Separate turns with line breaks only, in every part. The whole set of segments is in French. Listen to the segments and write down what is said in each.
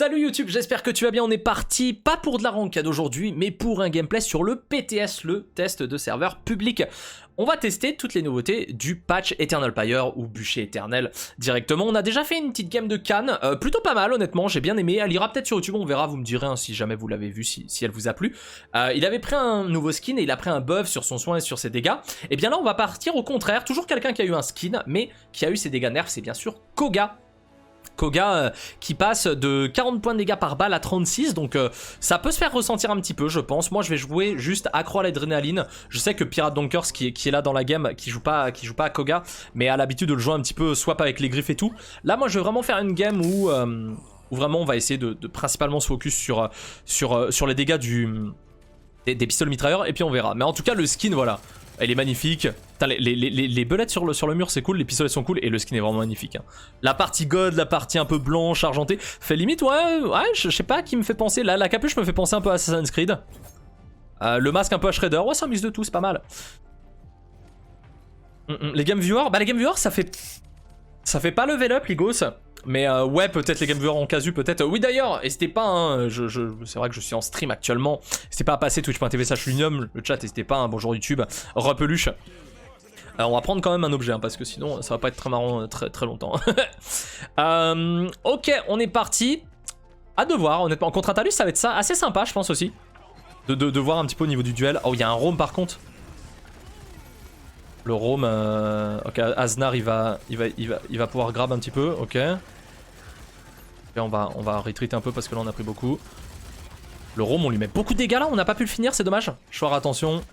Salut YouTube, j'espère que tu vas bien, on est parti, pas pour de la ranked aujourd'hui, mais pour un gameplay sur le PTS, le test de serveur public. On va tester toutes les nouveautés du patch Eternal Pyre ou bûcher éternel directement. On a déjà fait une petite game de Cannes, plutôt pas mal honnêtement, j'ai bien aimé. Elle ira peut-être sur YouTube, on verra, vous me direz hein, si jamais vous l'avez vu, si elle vous a plu. Il avait pris un nouveau skin et il a pris un buff sur son soin et sur ses dégâts. Et bien là on va partir au contraire, toujours quelqu'un qui a eu un skin, mais qui a eu ses dégâts nerfs, c'est bien sûr Koga. Koga qui passe de 40 points de dégâts par balle à 36, donc ça peut se faire ressentir un petit peu je pense. Moi je vais jouer juste accro à l'adrénaline. Je sais que Pirate Donkers qui est là dans la game, qui joue pas à Koga, mais a l'habitude de le jouer un petit peu swap avec les griffes et tout. Là moi je vais vraiment faire une game où vraiment on va essayer de principalement se focus sur les dégâts des pistolets mitrailleurs et puis on verra. Mais en tout cas le skin voilà, elle est magnifique. Putain, les belettes sur le mur c'est cool, les pistolets sont cool et le skin est vraiment magnifique hein. La partie god, la partie un peu blanche, argentée, fait limite ouais je sais pas qui me fait penser, la capuche me fait penser un peu à Assassin's Creed. Le masque un peu à Shredder, ouais c'est un mix de tout, c'est pas mal. Les game viewers, bah les game viewers ça fait pas level up Ligos. Mais ouais, peut-être les game viewers en casu, peut-être. Oui d'ailleurs, n'hésitez pas, hein, c'est vrai que je suis en stream actuellement. N'hésitez pas à passer twitch.tv/lunium, le chat, n'hésitez pas, hein, bonjour YouTube, repeluche. On va prendre quand même un objet, hein, parce que sinon ça va pas être très marrant très longtemps. Ok, on est parti. Hâte de voir, honnêtement. Contre Atalus, ça va être ça, assez sympa, je pense aussi. De voir un petit peu au niveau du duel. Oh, il y a un roam par contre. Le roam, ok, Aznar il va pouvoir grab un petit peu, ok. Et on va retreat un peu parce que là on a pris beaucoup. Le roam on lui met beaucoup de dégâts là, on n'a pas pu le finir, c'est dommage. Choir attention.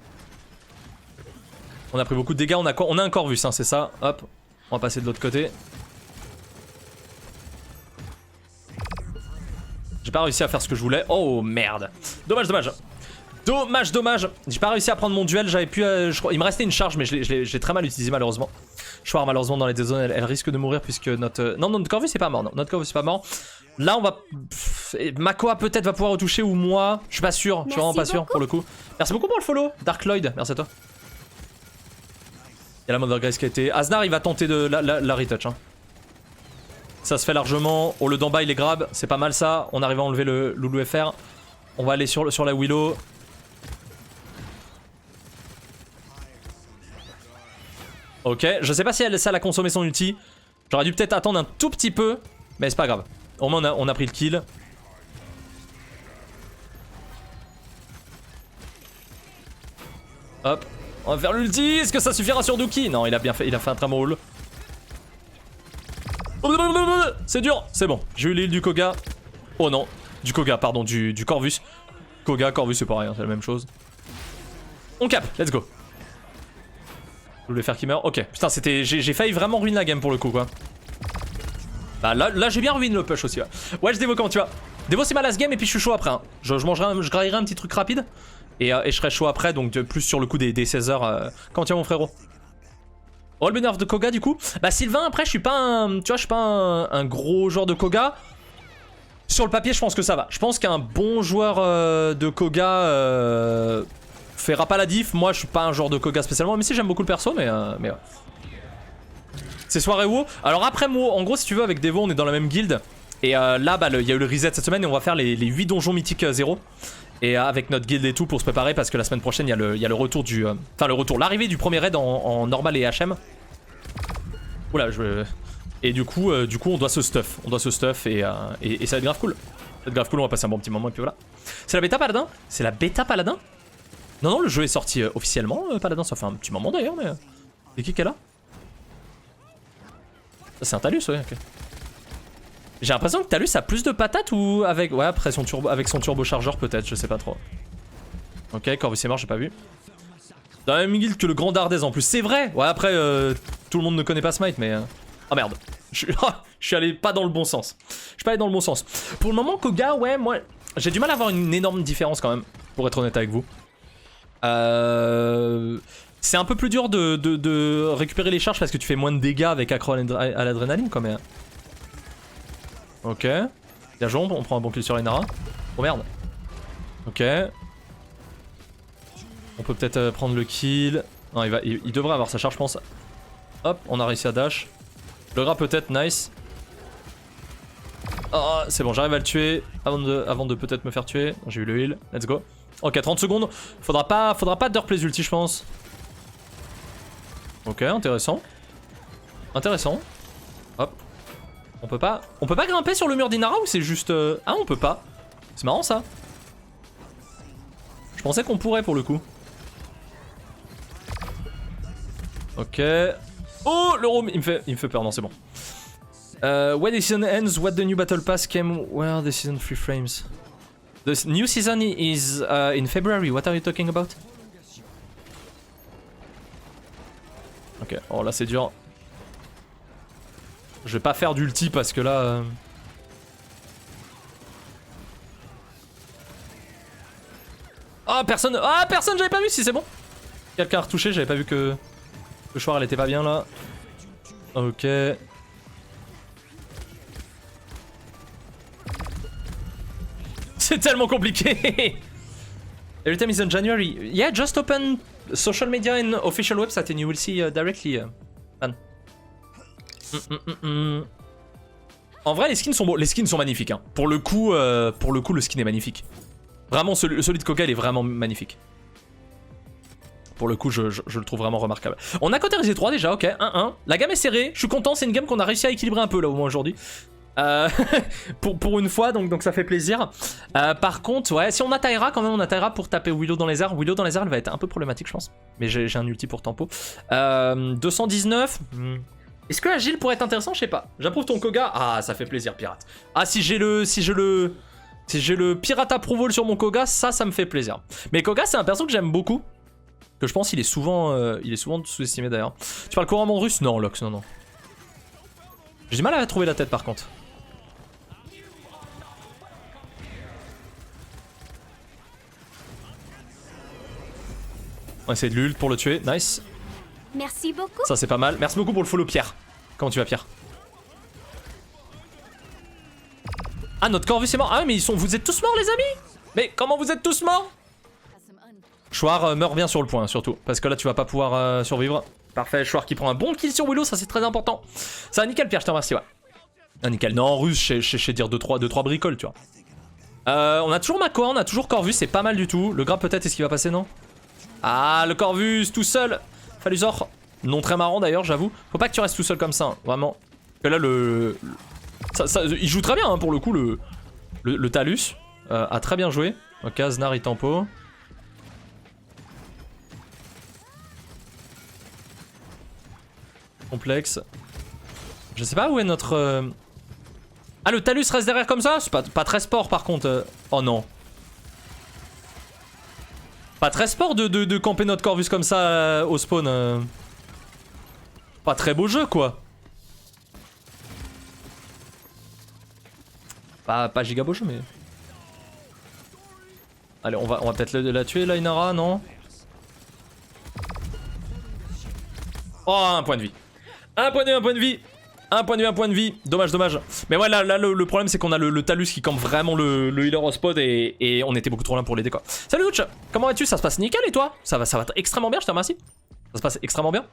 On a pris beaucoup de dégâts, on a un Corvus, hein, c'est ça, hop. On va passer de l'autre côté. J'ai pas réussi à faire ce que je voulais, oh merde. Dommage. Dommage. J'ai pas réussi à prendre mon duel, j'avais pu... il me restait une charge mais je l'ai très mal utilisé malheureusement. Choir malheureusement dans les deux zones, elle risque de mourir puisque notre... Non, notre Corvus c'est pas mort, non. Notre Corvus c'est pas mort. Là on va... Makoa peut-être va pouvoir retoucher ou moi. Je suis pas sûr, je suis vraiment pas sûr pour le coup. Merci beaucoup pour le follow, Dark Lloyd, merci à toi. Il y a la Mother Grace qui a été... Aznar il va tenter de la retouch. Hein. Ça se fait largement. Oh le d'en bas il est grab, c'est pas mal ça. On arrive à enlever le Loulou FR. On va aller sur la Willow. Ok, je sais pas si elle a consommé son ulti. J'aurais dû peut-être attendre un tout petit peu. Mais c'est pas grave. Au moins on a pris le kill. Hop. On va faire l'ulti. Est-ce que ça suffira sur Dookie? Non, il a fait un très bon haul. C'est dur. C'est bon. J'ai eu l'île du Koga. Oh non. Du Koga, pardon. Du Corvus. Koga, Corvus c'est pareil. Hein, c'est la même chose. On cap. Let's go. Je voulais faire qu'il meurt. Ok, putain, c'était. J'ai failli vraiment ruiner la game pour le coup, quoi. Bah là j'ai bien ruiné le push aussi. Ouais, je Devo comment tu vas? Devo, c'est ma last game et puis je suis chaud après. Hein. Je graillerai un petit truc rapide. Et je serai chaud après, donc plus sur le coup des 16 heures. Comment tu vas, mon frérot? Oh, le nerf de Koga, du coup. Bah, Sylvain, après, je suis pas un. Tu vois, je suis pas un gros joueur de Koga. Sur le papier, je pense que ça va. Je pense qu'un bon joueur de Koga. Fera pas la diff, moi je suis pas un joueur de Koga spécialement, mais si j'aime beaucoup le perso, mais ouais. C'est soirée WoW. Alors après WoW, en gros si tu veux avec Devo on est dans la même guilde. Et là bah il y a eu le reset cette semaine et on va faire les 8 donjons mythiques 0. Et avec notre guilde et tout pour se préparer parce que la semaine prochaine il y a le retour du... Enfin l'arrivée du premier raid en normal et HM. Oula Et du coup on doit se stuff. Et ça va être grave cool. Ça va être grave cool, on va passer un bon petit moment et puis voilà. C'est la bêta paladin? C'est la bêta paladin? Non, le jeu est sorti officiellement, Paladin, ça fait un petit moment d'ailleurs, mais... C'est qui est là? C'est un Talus, ouais, ok. J'ai l'impression que Talus a plus de patates ou avec... Ouais, après avec son turbochargeur peut-être, je sais pas trop. Ok, Corvus est mort, j'ai pas vu. Dans la même guilde que le Grand Dardez en plus, c'est vrai. Ouais, après, tout le monde ne connaît pas Smite, mais... Ah merde, je suis allé pas dans le bon sens. Je suis pas allé dans le bon sens. Pour le moment, Koga, ouais, moi... J'ai du mal à avoir une énorme différence quand même, pour être honnête avec vous. C'est un peu plus dur de récupérer les charges parce que tu fais moins de dégâts avec accro à l'adrénaline quand même. Ok. Bien joué, on prend un bon kill sur Inara. Oh merde. Ok. On peut peut-être prendre le kill. Non, il devrait avoir sa charge je pense. Hop, on a réussi à dash. Le gras peut-être, nice. Oh, c'est bon, j'arrive à le tuer avant de peut-être me faire tuer. J'ai eu le heal, let's go. Ok, 30 secondes. Faudra pas de replay ulti, je pense. Ok, intéressant. Intéressant. Hop. On peut pas grimper sur le mur d'Inara ou c'est juste... Ah, on peut pas. C'est marrant ça. Je pensais qu'on pourrait pour le coup. Ok. Oh, le roam, il me fait peur, non c'est bon. When the season ends, what the new battle pass came where the season 3 frames? The new season is in February, what are you talking about? Ok, oh là c'est dur. Je vais pas faire d'ulti parce que là... Oh personne, ah personne, j'avais pas vu si c'est bon. Quelqu'un a retouché, j'avais pas vu que le choix elle était pas bien là. Ok. C'est tellement compliqué. Every time is in January. Yeah, just open social media and official website and you will see directly. Man. En vrai, les skins sont beaux. Les skins sont magnifiques. Hein. Pour le coup, le skin est magnifique. Vraiment, celui de Koga, il est vraiment magnifique. Pour le coup, je le trouve vraiment remarquable. On a cautérisé 3 déjà, ok, 1-1. La gamme est serrée, je suis content, c'est une game qu'on a réussi à équilibrer un peu là au moins aujourd'hui. Pour une fois, donc ça fait plaisir. Par contre, ouais, si on a Tyra, quand même, on a Tyra pour taper Willow dans les airs. Willow dans les airs, elle va être un peu problématique, je pense. Mais j'ai un ulti pour tempo. 219. Est-ce que Agile pourrait être intéressant? Je sais pas. J'approuve ton Koga. Ah, ça fait plaisir, pirate. Ah, si j'ai le pirate approval sur mon Koga, ça me fait plaisir. Mais Koga, c'est un perso que j'aime beaucoup. Que je pense qu'il est souvent sous-estimé d'ailleurs. Tu parles couramment russe? Non, Lox, non. J'ai du mal à trouver la tête par contre. On va essayer de l'ult pour le tuer, nice.
Merci beaucoup.
Ça c'est pas mal. Merci beaucoup pour le follow Pierre. Comment tu vas Pierre? Ah notre Corvus est mort. Ah mais vous êtes tous morts les amis? Mais comment vous êtes tous morts? Chouard meurt bien sur le point surtout. Parce que là tu vas pas pouvoir survivre. Parfait, Chouard qui prend un bon kill sur Willow, ça c'est très important. Ça nickel Pierre, je te remercie ouais. Ah nickel. Non russe, je sais dire 2-3 bricoles tu vois. On a toujours Mako, on a toujours Corvus, c'est pas mal du tout. Le grab peut-être est-ce qu'il va passer non? Ah le Corvus tout seul. Falusor. Non très marrant d'ailleurs j'avoue. Faut pas que tu restes tout seul comme ça, hein, vraiment. Que là il joue très bien hein, pour le coup le Talus. A très bien joué. Ok, Znar il tempo. Complexe. Je sais pas où est notre... Ah le Talus reste derrière comme ça? C'est pas très sport par contre. Oh non. Pas très sport de camper notre Corvus comme ça au spawn. Pas très beau jeu quoi. Pas giga beau jeu mais... Allez on va peut-être la tuer la Inara non? Oh un point de vie. Un point de vie. Un point de vie. Dommage. Mais ouais, là le problème, c'est qu'on a le Talus qui campe vraiment le healer au spot et on était beaucoup trop loin pour l'aider, quoi. Salut, Douch. Comment vas-tu? Ça se passe nickel et toi? Ça va extrêmement bien, je te remercie. Ça se passe extrêmement bien.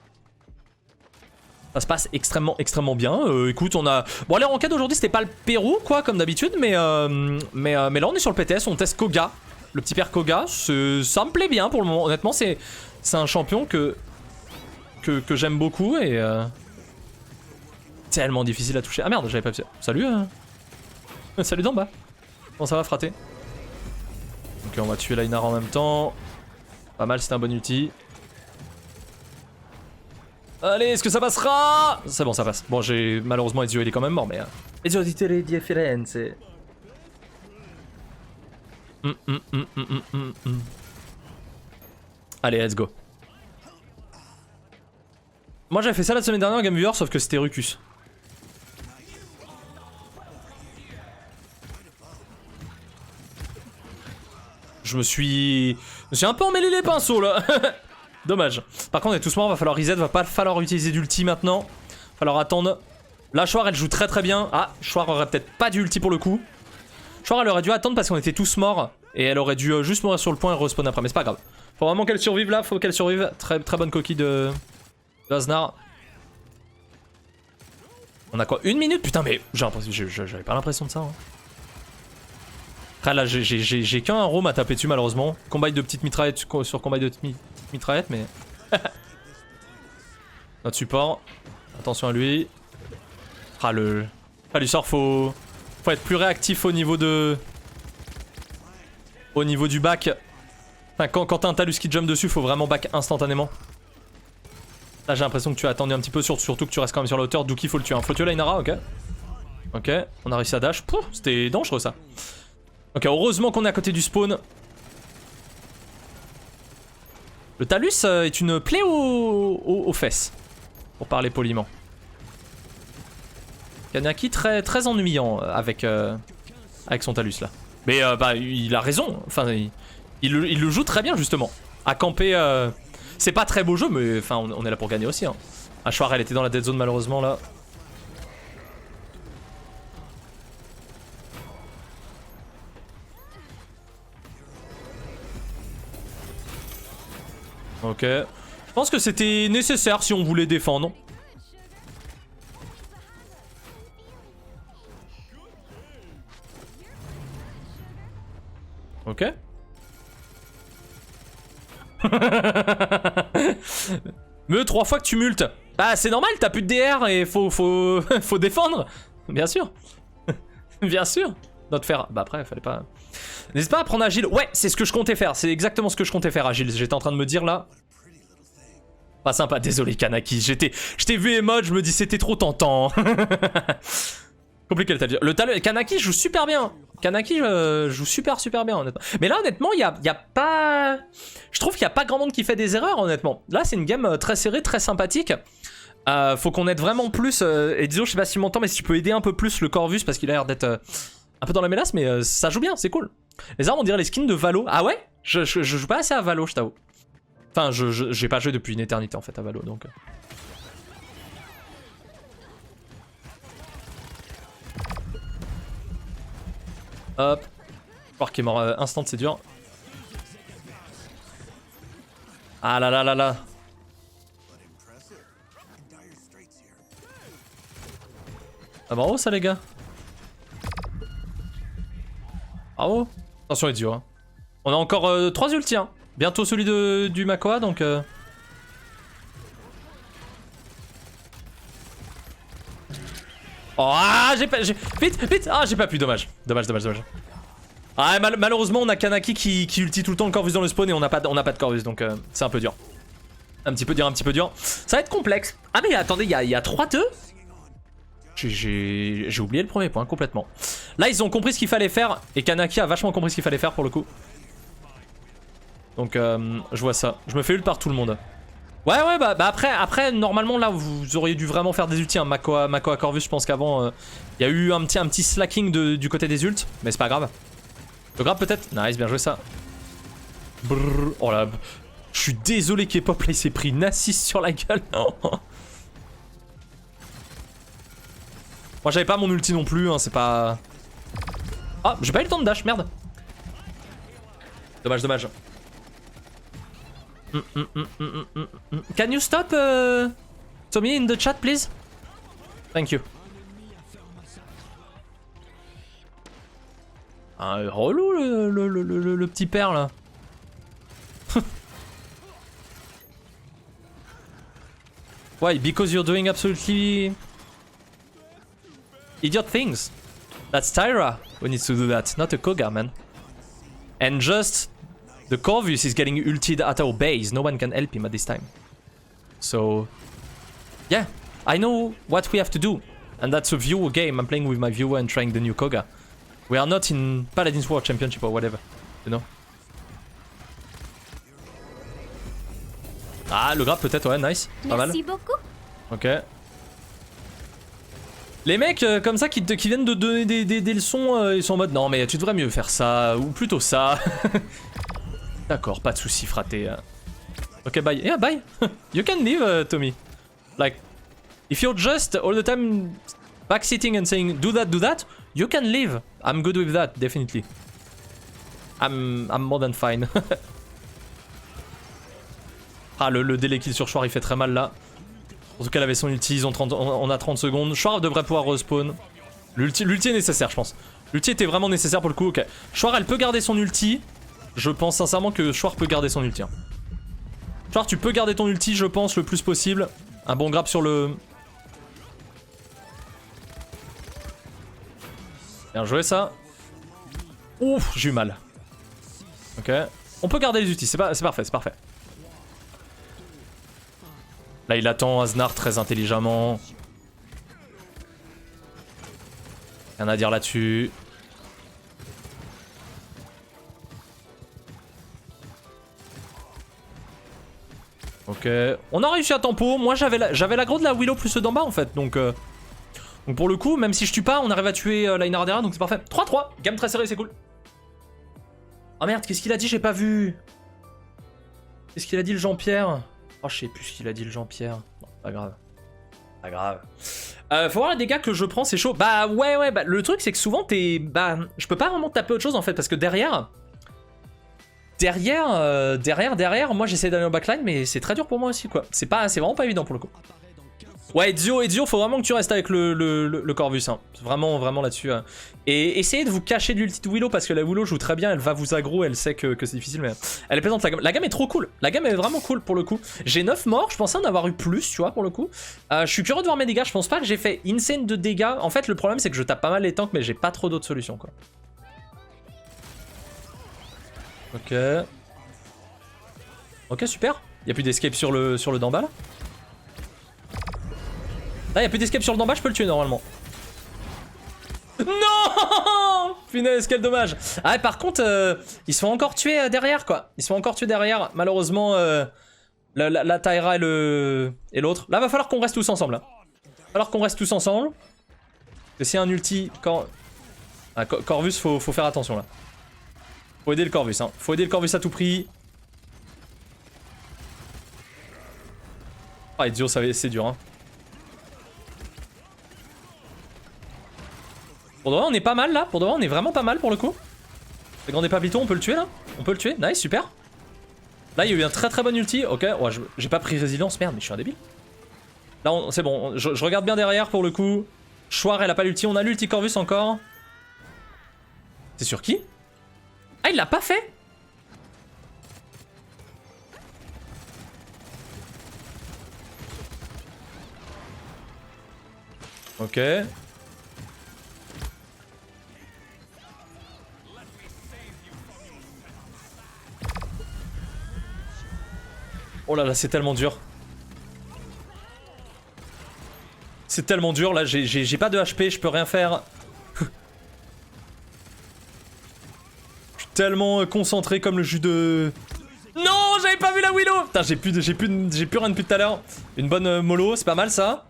Ça se passe extrêmement bien. Écoute, on a... Bon, les ranked aujourd'hui, c'était pas le Pérou, quoi, comme d'habitude, mais là, on est sur le PTS, on teste Koga. Le petit père Koga. Ça me plaît bien pour le moment. Honnêtement, c'est un champion que j'aime beaucoup et... Tellement difficile à toucher. Ah merde, j'avais pas vu. Salut salut d'en bas. Comment ça va frater? Ok, on va tuer la Inara en même temps. Pas mal, c'était un bon ulti. Allez, est-ce que ça passera? C'est bon, ça passe. Bon, j'ai malheureusement Ezio, il est quand même mort, mais... Ezio di differenze. Allez, let's go. Moi, j'avais fait ça la semaine dernière en Game Viewer, sauf que c'était Rucus. Je me suis un peu emmêlé les pinceaux là. Dommage. Par contre on est tous morts, va falloir reset, va pas falloir utiliser d'ulti maintenant. Va falloir attendre. Là Chouard elle joue très bien. Ah, Chouard aurait peut-être pas d'ulti pour le coup. Chouard elle aurait dû attendre parce qu'on était tous morts. Et elle aurait dû juste mourir sur le point et respawn après. Mais c'est pas grave. Faut vraiment qu'elle survive là, faut qu'elle survive. Très bonne coquille de Aznar. On a quoi? 1 minute? Putain, mais j'avais pas l'impression de ça. Hein. Après, là, j'ai qu'un roam à taper dessus, malheureusement. Combat de petites mitraillettes sur combat de petites mitraillettes, mais. Notre support. Attention à lui. Ah, le. Ah, lui sort, faut être plus réactif au niveau de. Au niveau du back. Enfin, quand t'as un Talus qui jump dessus, faut vraiment back instantanément. Là, j'ai l'impression que tu as attendu un petit peu, surtout que tu restes quand même sur la hauteur. Dookie, faut le tuer. Hein. Faut tuer la Inara, ok. Ok, on a réussi à dash. Pouf, c'était dangereux ça. Ok, heureusement qu'on est à côté du spawn. Le Talus est une plaie aux fesses. Pour parler poliment. Kanaki très ennuyant avec son Talus là. Mais bah, il a raison. Enfin, il le joue très bien justement. À camper. C'est pas très beau jeu, mais enfin, on est là pour gagner aussi. Hein. Ashwar, elle était dans la dead zone malheureusement là. Ok. Je pense que c'était nécessaire si on voulait défendre. Ok. Mais 3 fois que tu multes. Bah c'est normal, t'as plus de DR et faut défendre. Bien sûr. Bien sûr. Notre faire. Bah après, fallait pas. N'hésite pas à prendre Agile. Ouais, c'est ce que je comptais faire. C'est exactement ce que je comptais faire, Agile. J'étais en train de me dire là. Pas sympa, désolé Kanaki. Je t'ai vu emote, je me dis c'était trop tentant. Compliqué le Talus. Kanaki joue super bien. Kanaki joue super bien honnêtement. Mais là honnêtement, il y a pas... Je trouve qu'il n'y a pas grand monde qui fait des erreurs honnêtement. Là c'est une game très serrée, très sympathique. Faut qu'on aide vraiment plus. Et disons, je sais pas si tu m'entends, mais si tu peux aider un peu plus le Corvus parce qu'il a l'air d'être un peu dans la mélasse, mais ça joue bien, c'est cool. Les armes on dirait les skins de Valo. Ah ouais, je joue pas assez à Valo, je t'avoue. Enfin, j'ai pas joué depuis une éternité en fait à Valo donc... Hop. Voir qui est mort instant, c'est dur. Ah là là là là. Ah bravo ça les gars. Bravo. Attention les dios. Hein. On a encore 3 ultis. Hein. Bientôt celui du Makoa donc... Oh, ah, vite, ah, j'ai pas pu, dommage. Ah, malheureusement, on a Kanaki qui ulti tout le temps le Corvus dans le spawn et on n'a pas de Corvus, donc c'est un peu dur. Un petit peu dur. Ça va être complexe. Ah, mais attendez, il y a 3-2 ? J'ai oublié le premier point, complètement. Là, ils ont compris ce qu'il fallait faire, et Kanaki a vachement compris ce qu'il fallait faire pour le coup. Donc, je vois ça. Je me fais ult par tout le monde. Ouais, bah après, normalement, là, vous auriez dû vraiment faire des ultis. Hein. Makoa Corvus, je pense qu'avant, il y a eu un petit slacking du côté des ults, mais c'est pas grave. Le grab peut-être. Nice, bien joué ça. Brrr, oh là, je suis désolé K-pop, là, il s'est pris une assise sur la gueule. Moi, j'avais pas mon ulti non plus, hein, c'est pas... Ah, j'ai pas eu le temps de dash, merde. Dommage. Can you stop Tommy in the chat please? Thank you. Ah, relou le petit père là. Why? Because you're doing absolutely idiot things. That's Tyra who needs to do that, not a Koga, man. And just the Corvus is getting ulted at our base. No one can help him at this time. So, yeah, I know what we have to do. And that's a viewer game. I'm playing with my viewer and trying the new Koga. We are not in Paladins World Championship or whatever, you know. Ah, le grab peut-être, ouais, nice. Pas mal.
Merci beaucoup.
Ok. Les mecs comme ça qui viennent de donner des leçons, ils sont en mode non mais tu devrais mieux faire ça, ou plutôt ça. D'accord, pas de soucis fraté. Ok, bye. Yeah, bye. You can leave, Tommy. Like, if you're just all the time backsitting and saying do that, you can leave. I'm good with that, definitely. I'm more than fine. Ah, le délai kill sur Chouard, il fait très mal là. Surtout qu'elle avait son ulti, on a 30 secondes. Chouard devrait pouvoir respawn. L'ulti est nécessaire, je pense. L'ulti était vraiment nécessaire pour le coup, ok. Chouard, elle peut garder son ulti. Je pense sincèrement que Chouard peut garder son ulti. Hein. Chouard, tu peux garder ton ulti, je pense, le plus possible. Un bon grab sur le... Bien joué, ça. Ouf, j'ai eu mal. Ok. On peut garder les ultis, c'est parfait, c'est parfait. Là, il attend Aznar très intelligemment. Rien à dire là-dessus. Ok. On a réussi à tempo. Moi, j'avais l'aggro de la Willow plus d'en bas, en fait. Donc pour le coup, même si je tue pas, on arrive à tuer Liner derrière, donc c'est parfait. 3-3. Game très serré, c'est cool. Oh merde, qu'est-ce qu'il a dit? J'ai pas vu. Qu'est-ce qu'il a dit le Jean-Pierre? Oh, je sais plus ce qu'il a dit le Jean-Pierre. Non, pas grave. Pas grave. Faut voir les dégâts que je prends, c'est chaud. Bah ouais, bah le truc c'est que souvent t'es... Bah, je peux pas vraiment taper autre chose en fait, parce que derrière, moi j'essaie d'aller en backline, mais c'est très dur pour moi aussi quoi. C'est vraiment pas évident pour le coup. Ouais, Ezio, faut vraiment que tu restes avec le Corvus, hein. Vraiment, vraiment là-dessus. Hein. Et essayez de vous cacher de l'ulti de Willow, parce que la Willow joue très bien, elle va vous aggro, elle sait que c'est difficile, mais elle est plaisante la gamme. La gamme est trop cool, la gamme est vraiment cool pour le coup. J'ai 9 morts, je pensais en avoir eu plus, tu vois, pour le coup. Je suis curieux de voir mes dégâts, je pense pas que j'ai fait insane de dégâts. En fait, le problème c'est que je tape pas mal les tanks, mais j'ai pas trop d'autres solutions, quoi. Ok. Ok, super. Y'a plus d'escape sur le d'en bas, là. Là, y'a plus d'escape sur le d'en bas, je peux le tuer normalement. Non! Finesse, quel dommage. Ah, par contre, ils se font encore tuer derrière, quoi. Ils se font encore tuer derrière. Malheureusement, la Tyra et l'autre. Là, va falloir qu'on reste tous ensemble. Là. Va falloir qu'on reste tous ensemble. Parce que s'il y a un ulti... Corvus, faut faire attention, là. Faut aider le Corvus, hein. Faut aider le Corvus à tout prix. Ah, Ezio, c'est dur, hein. Pour de vrai, on est pas mal là. Pour de vrai, on est vraiment pas mal pour le coup. Le grand Papito, on peut le tuer là. On peut le tuer. Nice, super. Là, il y a eu un très très bon ulti. Ok, ouais, j'ai pas pris résilience. Merde, mais je suis un débile. Là, c'est bon. Je regarde bien derrière pour le coup. Chouard, elle a pas l'ulti. On a l'ulti Corvus encore. C'est sur qui? Ah, il l'a pas fait? Ok. Oh là là, c'est tellement dur. C'est tellement dur, là, j'ai pas de HP, je peux rien faire. Je suis tellement concentré comme le jus de... Non, j'avais pas vu la Willow. Putain, j'ai plus rien depuis tout à l'heure. Une bonne mollo, c'est pas mal ça.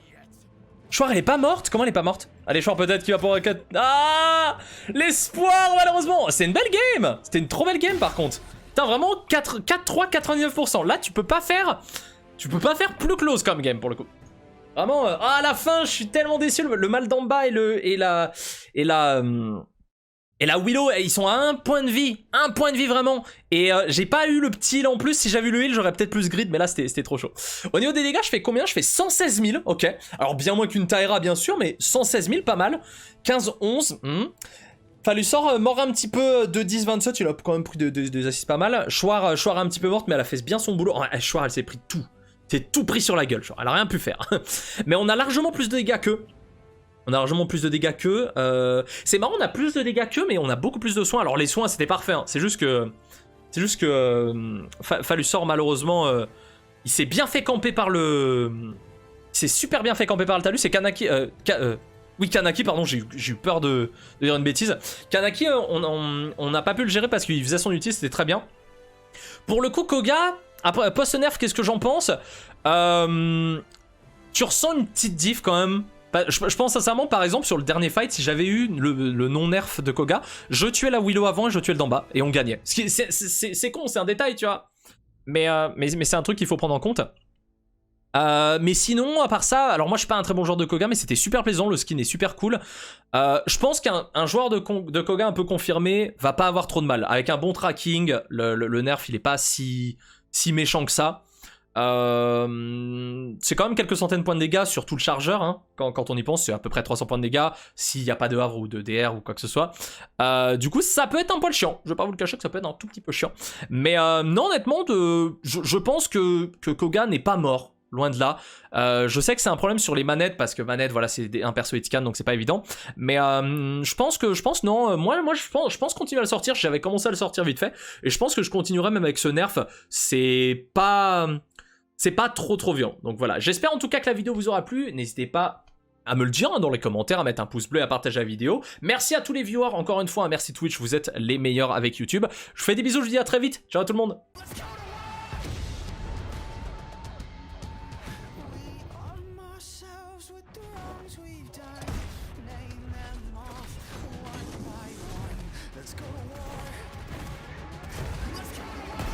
Chouard, elle est pas morte? Comment elle est pas morte? Allez, Chouard, peut-être qu'il va pouvoir... Ah, l'espoir, malheureusement. C'est une belle game. C'était une trop belle game, par contre. Putain, vraiment 4-3, 99%. Là, tu peux pas faire plus close comme game pour le coup. Vraiment, à la fin, je suis tellement déçu. Le mal d'en bas et la Willow, ils sont à 1 point de vie. 1 point de vie vraiment. Et j'ai pas eu le petit heal en plus. Si j'avais eu le heal, j'aurais peut-être plus grid. Mais là, c'était trop chaud. Au niveau des dégâts, je fais combien? Je fais 116 000. Ok. Alors, bien moins qu'une Tyra, bien sûr. Mais 116 000, pas mal. 15-11. Falusor mort un petit peu de 10-27, il a quand même pris des assists pas mal. Chouard un petit peu morte, mais elle a fait bien son boulot. Oh, Chouard, elle s'est pris tout. C'est tout pris sur la gueule, Chouard. Elle a rien pu faire. Mais on a largement plus de dégâts qu'eux. C'est marrant, on a plus de dégâts qu'eux, mais on a beaucoup plus de soins. Alors les soins, c'était parfait. Hein. C'est juste que Falusor, malheureusement, il s'est bien fait camper par le... Il s'est super bien fait camper par le talus. C'est Kanaki... Oui, Kanaki, pardon, j'ai eu peur de dire une bêtise. Kanaki, on n'a pas pu le gérer parce qu'il faisait son ulti, c'était très bien. Pour le coup, Koga, après, post-nerf, qu'est-ce que j'en pense? Tu ressens une petite diff quand même. Je pense sincèrement, par exemple, sur le dernier fight, si j'avais eu le non-nerf de Koga, je tuais la Willow avant et je tuais le d'en bas, et on gagnait. C'est con, c'est un détail, tu vois. Mais c'est un truc qu'il faut prendre en compte. Mais sinon, à part ça, alors moi je suis pas un très bon joueur de Koga, mais c'était super plaisant, le skin est super cool. Je pense qu'un joueur de Koga un peu confirmé va pas avoir trop de mal. Avec un bon tracking, le nerf il est pas si méchant que ça. C'est quand même quelques centaines de points de dégâts sur tout le chargeur, hein. Quand on y pense, c'est à peu près 300 points de dégâts s'il n'y a pas de havre ou de DR ou quoi que ce soit. Du coup, ça peut être un poil chiant. Je vais pas vous le cacher que ça peut être un tout petit peu chiant. Mais non, honnêtement, je pense que Koga n'est pas mort. Loin de là. Je sais que c'est un problème sur les manettes parce que manette, voilà, c'est un perso Etican donc c'est pas évident. Mais je pense non. Moi je pense continuer à le sortir. J'avais commencé à le sortir vite fait et je pense que je continuerai même avec ce nerf. C'est pas trop violent. Donc voilà. J'espère en tout cas que la vidéo vous aura plu. N'hésitez pas à me le dire dans les commentaires, à mettre un pouce bleu et à partager la vidéo. Merci à tous les viewers, encore une fois, merci Twitch, vous êtes les meilleurs avec YouTube. Je vous fais des bisous, je vous dis à très vite. Ciao à tout le monde.
Let's go to war. Let's go.